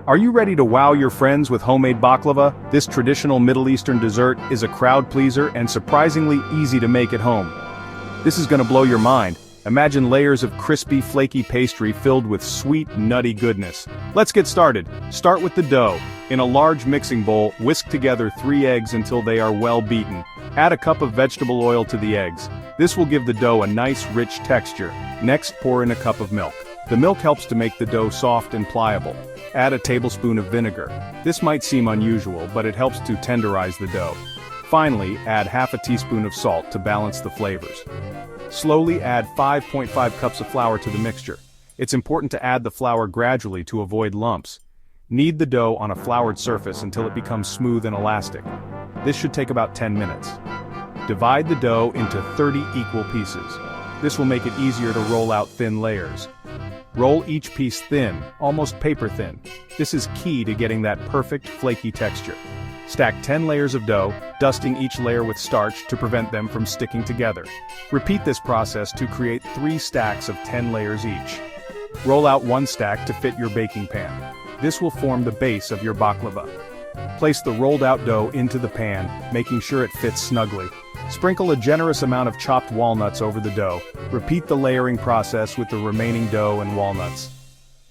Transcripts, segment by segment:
Are you ready to wow your friends with homemade baklava? This traditional Middle Eastern dessert is a crowd pleaser and surprisingly easy to make at home. This is gonna blow your mind. Imagine layers of crispy, flaky pastry filled with sweet, nutty goodness. Let's get started. Start with the dough. In a large mixing bowl, whisk together 3 eggs until they are well beaten. Add a cup of vegetable oil to the eggs. This will give the dough a nice, rich texture. Next, pour in a cup of milk. The milk helps to make the dough soft and pliable. Add a tablespoon of vinegar. This might seem unusual, but it helps to tenderize the dough. Finally, add half a teaspoon of salt to balance the flavors. Slowly add 5.5 cups of flour to the mixture. It's important to add the flour gradually to avoid lumps. Knead the dough on a floured surface until it becomes smooth and elastic. This should take about 10 minutes. Divide the dough into 30 equal pieces. This will make it easier to roll out thin layers. Roll each piece thin, almost paper thin. This is key to getting that perfect, flaky texture. Stack 10 layers of dough, dusting each layer with starch to prevent them from sticking together. Repeat this process to create 3 stacks of 10 layers each. Roll out 1 stack to fit your baking pan. This will form the base of your baklava. Place the rolled out dough into the pan, making sure it fits snugly. Sprinkle a generous amount of chopped walnuts over the dough. Repeat the layering process with the remaining dough and walnuts.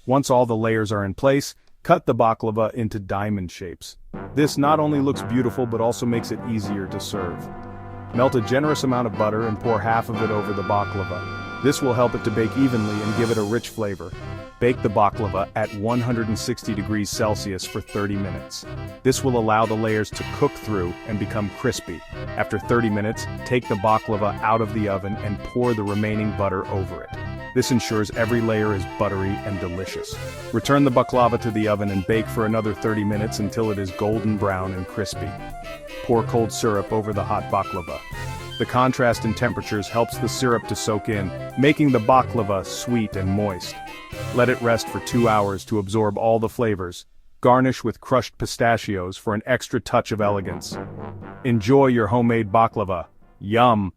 Once all the layers are in place, cut the baklava into diamond shapes. This not only looks beautiful but also makes it easier to serve. Melt a generous amount of butter and pour half of it over the baklava. This will help it to bake evenly and give it a rich flavor. Bake the baklava at 160 degrees Celsius for 30 minutes. This will allow the layers to cook through and become crispy. After 30 minutes, take the baklava out of the oven and pour the remaining butter over it. This ensures every layer is buttery and delicious. Return the baklava to the oven and bake for another 30 minutes until it is golden brown and crispy. Pour cold syrup over the hot baklava. The contrast in temperatures helps the syrup to soak in, making the baklava sweet and moist. Let it rest for 2 hours to absorb all the flavors. Garnish with crushed pistachios for an extra touch of elegance. Enjoy your homemade baklava. Yum!